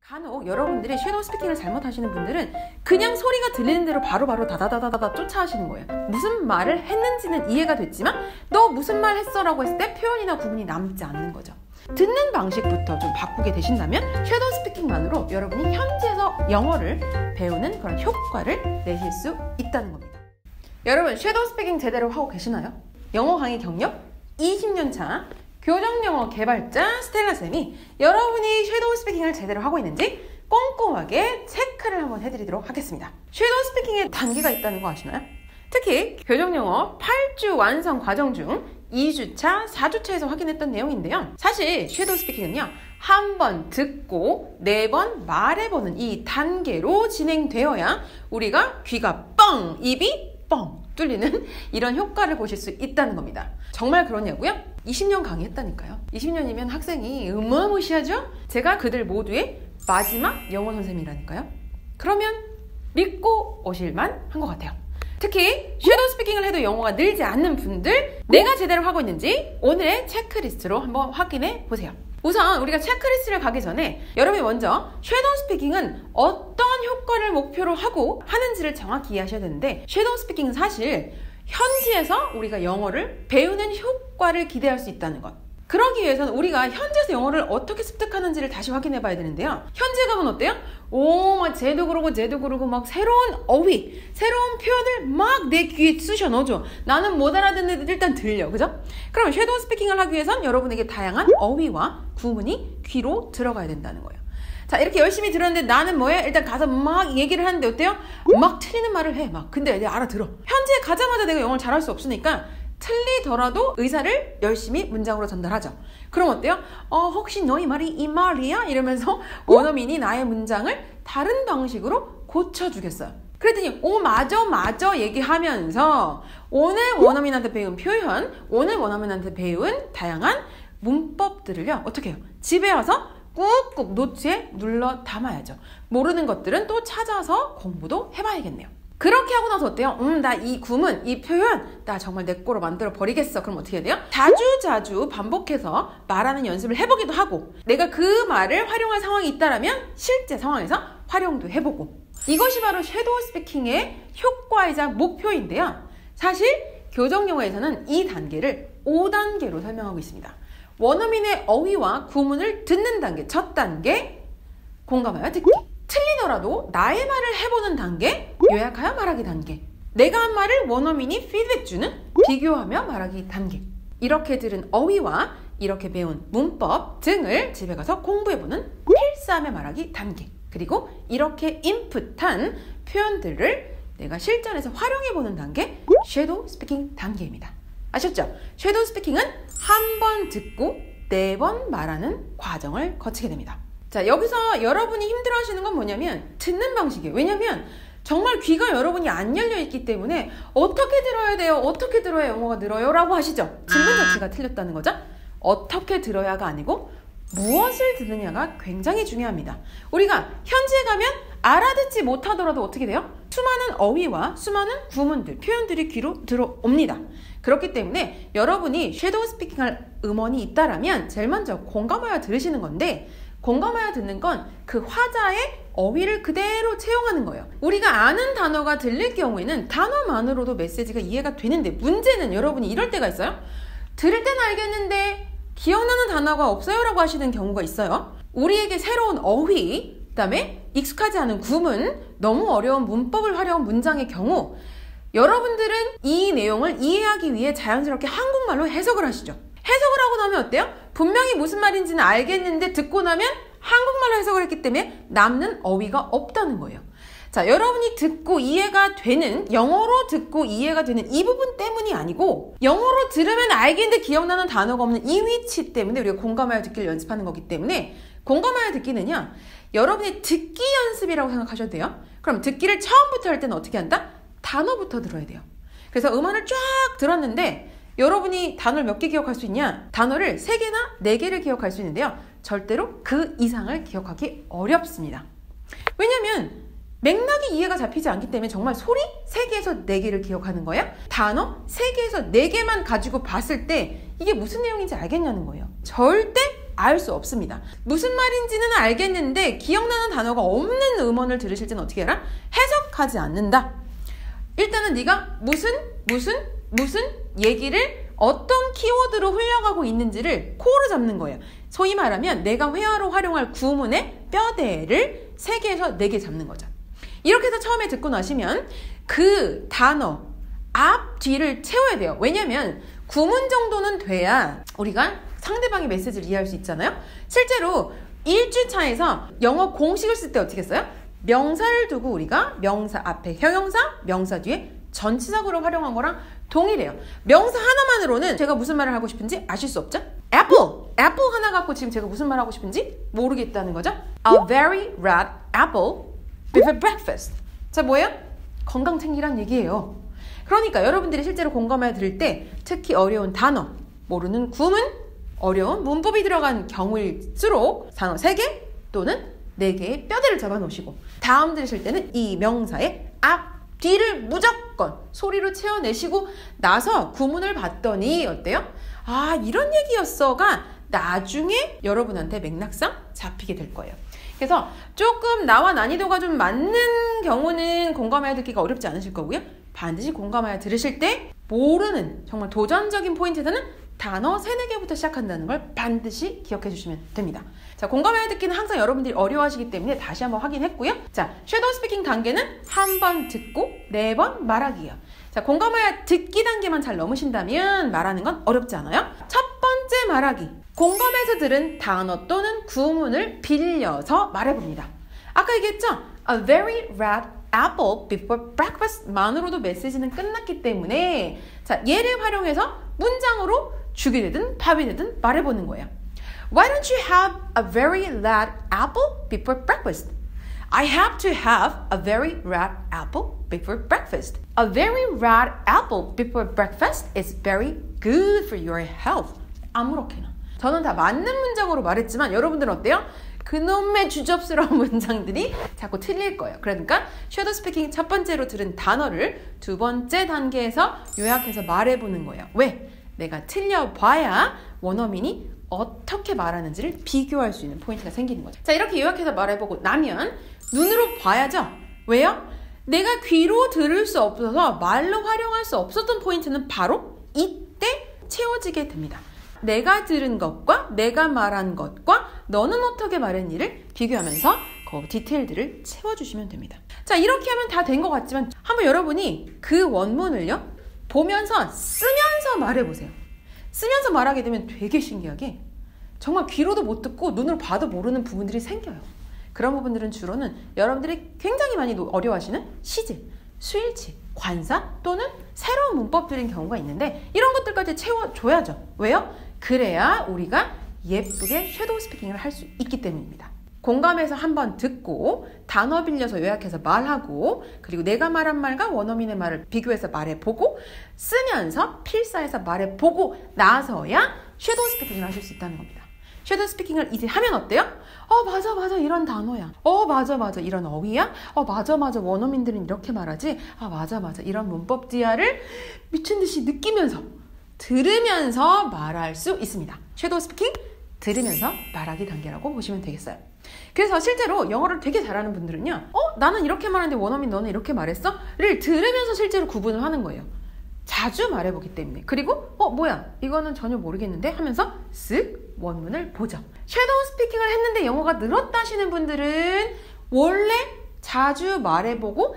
간혹 여러분들이 섀도우 스피킹을 잘못하시는 분들은 그냥 소리가 들리는 대로 바로바로 다다다다다 쫓아하시는 거예요. 무슨 말을 했는지는 이해가 됐지만 너 무슨 말 했어? 라고 했을 때 표현이나 구분이 남지 않는 거죠. 듣는 방식부터 좀 바꾸게 되신다면 섀도우 스피킹만으로 여러분이 현지에서 영어를 배우는 그런 효과를 내실 수 있다는 겁니다. 여러분 섀도우 스피킹 제대로 하고 계시나요? 영어 강의 경력 20년 차 교정영어 개발자 스텔라쌤이 여러분이 섀도우 스피킹을 제대로 하고 있는지 꼼꼼하게 체크를 한번 해드리도록 하겠습니다. 섀도우 스피킹에 단계가 있다는 거 아시나요? 특히 교정영어 8주 완성 과정 중 2주차, 4주차에서 확인했던 내용인데요. 사실 섀도우 스피킹은요, 한 번 듣고 4번 말해보는 이 단계로 진행되어야 우리가 귀가 뻥, 입이 뻥 뚫리는 이런 효과를 보실 수 있다는 겁니다. 정말 그러냐고요? 20년 강의했다니까요. 20년이면 학생이 어마무시하죠? 제가 그들 모두의 마지막 영어 선생님이라니까요. 그러면 믿고 오실만 한 것 같아요. 특히 섀도우 스피킹을 해도 영어가 늘지 않는 분들, 내가 제대로 하고 있는지 오늘의 체크리스트로 한번 확인해 보세요. 우선 우리가 체크리스트를 가기 전에 여러분이 먼저 섀도우 스피킹은 어떤 효과를 목표로 하고 하는지를 정확히 이해하셔야 되는데, 섀도우 스피킹은 사실 현지에서 우리가 영어를 배우는 효과를 기대할 수 있다는 것. 그러기 위해서는 우리가 현지에서 영어를 어떻게 습득하는지를 다시 확인해 봐야 되는데요. 현지에 가면 어때요? 막 쟤도 그러고 막 새로운 어휘, 새로운 표현을 막 내 귀에 쑤셔 넣어줘. 나는 못 알아듣는 애들 일단 들려. 그죠? 그럼 섀도우 스피킹을 하기 위해선 여러분에게 다양한 어휘와 구문이 귀로 들어가야 된다는 거예요. 자, 이렇게 열심히 들었는데 나는 뭐야? 일단 가서 막 얘기를 하는데 어때요? 막 틀리는 말을 해. 근데 내가 알아들어. 현지에 가자마자 내가 영어를 잘할 수 없으니까 틀리더라도 의사를 열심히 문장으로 전달하죠. 그럼 어때요? 혹시 너희 말이 이 말이야? 이러면서 원어민이 나의 문장을 다른 방식으로 고쳐주겠어요. 그랬더니 맞아 얘기하면서 오늘 원어민한테 배운 표현, 오늘 원어민한테 배운 다양한 문법들을요, 어떻게 해요? 집에 와서 꾹꾹 노트에 눌러 담아야죠. 모르는 것들은 또 찾아서 공부도 해봐야겠네요. 그렇게 하고 나서 어때요? 나 이 구문, 이 표현 나 정말 내 거로 만들어 버리겠어. 그럼 어떻게 해야 돼요? 자주 반복해서 말하는 연습을 해보기도 하고, 내가 그 말을 활용할 상황이 있다라면 실제 상황에서 활용도 해보고, 이것이 바로 섀도우 스피킹의 효과이자 목표인데요. 사실 교정영어에서는 이 단계를 5단계로 설명하고 있습니다. 원어민의 어휘와 구문을 듣는 단계, 첫 단계, 공감하여 듣기. 틀리더라도 나의 말을 해보는 단계, 요약하여 말하기 단계. 내가 한 말을 원어민이 피드백 주는 비교하며 말하기 단계. 이렇게 들은 어휘와 이렇게 배운 문법 등을 집에 가서 공부해보는 필사하며 말하기 단계. 그리고 이렇게 인풋한 표현들을 내가 실전에서 활용해보는 단계, 섀도우 스피킹 단계입니다. 아셨죠? 섀도우 스피킹은 한 번 듣고 4번 말하는 과정을 거치게 됩니다. 자, 여기서 여러분이 힘들어하시는 건 뭐냐면 듣는 방식이에요. 왜냐면 정말 귀가 여러분이 안 열려있기 때문에 어떻게 들어야 돼요? 어떻게 들어야 영어가 늘어요? 라고 하시죠? 질문 자체가 틀렸다는 거죠? 어떻게 들어야가 아니고 무엇을 듣느냐가 굉장히 중요합니다. 우리가 현지에 가면 알아듣지 못하더라도 어떻게 돼요? 수많은 어휘와 수많은 구문들, 표현들이 귀로 들어옵니다. 그렇기 때문에 여러분이 섀도우 스피킹할 음원이 있다라면 제일 먼저 공감하여 들으시는 건데, 공감하여 듣는 건 그 화자의 어휘를 그대로 채용하는 거예요. 우리가 아는 단어가 들릴 경우에는 단어만으로도 메시지가 이해가 되는데, 문제는 여러분이 이럴 때가 있어요. 들을 땐 알겠는데 기억나는 단어가 없어요 라고 하시는 경우가 있어요. 우리에게 새로운 어휘, 그 다음에 익숙하지 않은 구문, 너무 어려운 문법을 활용한 문장의 경우, 여러분들은 이 내용을 이해하기 위해 자연스럽게 한국말로 해석을 하시죠. 해석을 하고 나면 어때요? 분명히 무슨 말인지는 알겠는데 듣고 나면 한국말로 해석을 했기 때문에 남는 어휘가 없다는 거예요. 자, 여러분이 듣고 이해가 되는, 영어로 듣고 이해가 되는 이 부분 때문이 아니고, 영어로 들으면 알겠는데 기억나는 단어가 없는 이 위치 때문에 우리가 공감하여 듣기를 연습하는 거기 때문에, 공감하여 듣기는요, 여러분이 듣기 연습이라고 생각하셔도 돼요. 그럼 듣기를 처음부터 할 때는 어떻게 한다? 단어부터 들어야 돼요. 그래서 음원을 쫙 들었는데 여러분이 단어를 몇 개 기억할 수 있냐? 단어를 3개나 4개를 기억할 수 있는데요. 절대로 그 이상을 기억하기 어렵습니다. 왜냐면 맥락이 이해가 잡히지 않기 때문에 정말 소리 3개에서 4개를 기억하는 거예요. 단어 3개에서 4개만 가지고 봤을 때 이게 무슨 내용인지 알겠냐는 거예요. 절대 알 수 없습니다. 무슨 말인지는 알겠는데 기억나는 단어가 없는 음원을 들으실 때는 어떻게 해라? 해석하지 않는다. 일단은 네가 무슨 얘기를 어떤 키워드로 흘려가고 있는지를 코어로 잡는 거예요. 소위 말하면 내가 회화로 활용할 구문의 뼈대를 3개에서 4개 잡는 거죠. 이렇게 해서 처음에 듣고 나시면 그 단어 앞 뒤를 채워야 돼요. 왜냐면 구문 정도는 돼야 우리가 상대방의 메시지를 이해할 수 있잖아요. 실제로 1주차에서 영어 공식을 쓸 때 어떻게 써요? 명사를 두고 우리가 명사 앞에 형용사, 명사 뒤에 전치사구로 활용한 거랑 동일해요. 명사 하나만으로는 제가 무슨 말을 하고 싶은지 아실 수 없죠? apple 하나 갖고 지금 제가 무슨 말 하고 싶은지 모르겠다는 거죠. A very red apple before breakfast. 자, 뭐예요? 건강 챙기란 얘기예요. 그러니까 여러분들이 실제로 공감해 들을 때 특히 어려운 단어, 모르는 구문, 어려운 문법이 들어간 경우일수록 단어 3개 또는 4개의 뼈대를 잡아 놓으시고 다음 들으실 때는 이 명사의 앞, 뒤를 무조건 소리로 채워내시고 나서 구문을 봤더니 어때요? 아, 이런 얘기였어가 나중에 여러분한테 맥락상 잡히게 될 거예요. 그래서 조금 나와 난이도가 좀 맞는 경우는 공감하여 듣기가 어렵지 않으실 거고요. 반드시 공감하여 들으실 때 모르는 정말 도전적인 포인트에서는 단어 3-4개부터 시작한다는 걸 반드시 기억해 주시면 됩니다. 자, 공감하여 듣기는 항상 여러분들이 어려워하시기 때문에 다시 한번 확인했고요. 자, 섀도우 스피킹 단계는 한 번 듣고 4번 말하기예요. 자, 공감하여 듣기 단계만 잘 넘으신다면 말하는 건 어렵지 않아요. 첫 번째 말하기. 공감해서 들은 단어 또는 구문을 빌려서 말해봅니다. 아까 얘기했죠? A very red apple before breakfast 만으로도 메시지는 끝났기 때문에 자, 얘를 활용해서 문장으로 죽이 되든 밥이 되든 말해보는 거예요. Why don't you have a very red apple before breakfast? I have to have a very red apple before breakfast. A very red apple before breakfast is very good for your health. 아무렇게나. 저는 다 맞는 문장으로 말했지만 여러분들은 어때요? 그놈의 주접스러운 문장들이 자꾸 틀릴 거예요. 그러니까 섀도우 스피킹 첫 번째로 들은 단어를 두 번째 단계에서 요약해서 말해보는 거예요. 왜? 내가 틀려봐야 원어민이 어떻게 말하는지를 비교할 수 있는 포인트가 생기는 거죠. 자, 이렇게 요약해서 말해보고 나면 눈으로 봐야죠. 왜요? 내가 귀로 들을 수 없어서 말로 활용할 수 없었던 포인트는 바로 이때 채워지게 됩니다. 내가 들은 것과 내가 말한 것과 너는 어떻게 말했니를 비교하면서 그 디테일들을 채워주시면 됩니다. 자, 이렇게 하면 다 된 것 같지만 한번 여러분이 그 원문을요 보면서 쓰면서 말해보세요. 쓰면서 말하게 되면 되게 신기하게 정말 귀로도 못 듣고 눈으로 봐도 모르는 부분들이 생겨요. 그런 부분들은 주로는 여러분들이 굉장히 많이 어려워하시는 시제, 수일치, 관사 또는 새로운 문법들인 경우가 있는데 이런 것들까지 채워줘야죠. 왜요? 그래야 우리가 예쁘게 섀도우 스피킹을 할 수 있기 때문입니다. 공감해서 한번 듣고 단어 빌려서 요약해서 말하고 그리고 내가 말한 말과 원어민의 말을 비교해서 말해보고 쓰면서 필사해서 말해보고 나서야 섀도우 스피킹을 하실 수 있다는 겁니다. 섀도우 스피킹을 이제 하면 어때요? 맞아 이런 단어야. 맞아 이런 어휘야. 맞아 원어민들은 이렇게 말하지. 맞아 이런 문법지야를 미친듯이 느끼면서 들으면서 말할 수 있습니다. 섀도우 스피킹 들으면서 말하기 단계라고 보시면 되겠어요. 그래서 실제로 영어를 되게 잘하는 분들은요 나는 이렇게 말하는데 원어민 너는 이렇게 말했어? 를 들으면서 실제로 구분을 하는 거예요. 자주 말해보기 때문에. 그리고 뭐야 이거는 전혀 모르겠는데 하면서 쓱 원문을 보죠. 섀도우 스피킹을 했는데 영어가 늘었다 하시는 분들은 원래 자주 말해보고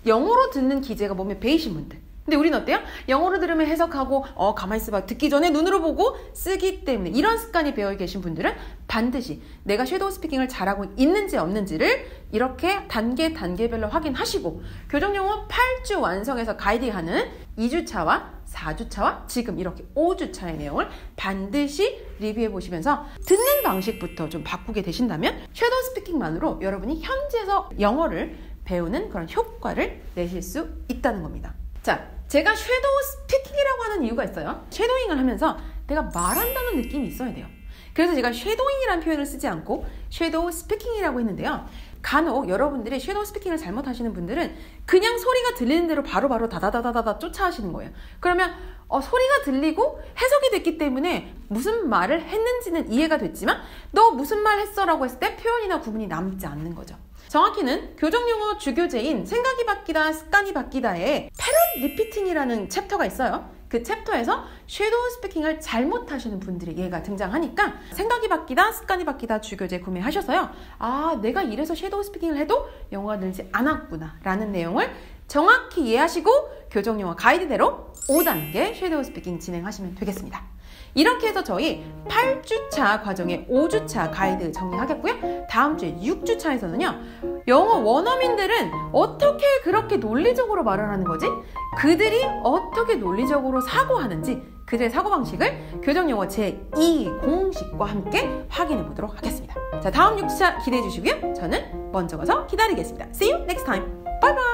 영어로 듣는 기재가 몸에 배이신 분들. 근데 우리는 어때요? 영어로 들으면 해석하고 가만히 있어봐 듣기 전에 눈으로 보고 쓰기 때문에 이런 습관이 배어 계신 분들은 반드시 내가 섀도우 스피킹을 잘하고 있는지 없는지를 이렇게 단계별로 확인하시고 교정영어 8주 완성해서 가이딩하는 2주차와 4주차와 지금 이렇게 5주차의 내용을 반드시 리뷰해 보시면서 듣는 방식부터 좀 바꾸게 되신다면 섀도우 스피킹만으로 여러분이 현지에서 영어를 배우는 그런 효과를 내실 수 있다는 겁니다. 자, 제가 섀도우 스피킹이라고 하는 이유가 있어요. 섀도잉을 하면서 내가 말한다는 느낌이 있어야 돼요. 그래서 제가 섀도잉이라는 표현을 쓰지 않고 섀도우 스피킹이라고 했는데요. 간혹 여러분들이 섀도우 스피킹을 잘못하시는 분들은 그냥 소리가 들리는 대로 바로바로 다다다다다다 쫓아하시는 거예요. 그러면 소리가 들리고 해석이 됐기 때문에 무슨 말을 했는지는 이해가 됐지만 너 무슨 말 했어? 라고 했을 때 표현이나 구문이 남지 않는 거죠. 정확히는 교정용어 주교재인 생각이 바뀌다 습관이 바뀌다에 패러디 리피팅이라는 챕터가 있어요. 그 챕터에서 섀도우 스피킹을 잘못하시는 분들의 예가 등장하니까 생각이 바뀌다 습관이 바뀌다 주교재 구매하셔서요. 아, 내가 이래서 섀도우 스피킹을 해도 영어가 늘지 않았구나 라는 내용을 정확히 이해하시고 교정용어 가이드대로 5단계 섀도우 스피킹 진행하시면 되겠습니다. 이렇게 해서 저희 8주차 과정의 5주차 가이드 정리하겠고요. 다음 주에 6주차에서는요. 영어 원어민들은 어떻게 그렇게 논리적으로 말을 하는 거지? 그들이 어떻게 논리적으로 사고하는지 그들의 사고방식을 교정용어 제2 공식과 함께 확인해 보도록 하겠습니다. 자, 다음 6주차 기대해 주시고요. 저는 먼저 가서 기다리겠습니다. See you next time. Bye bye!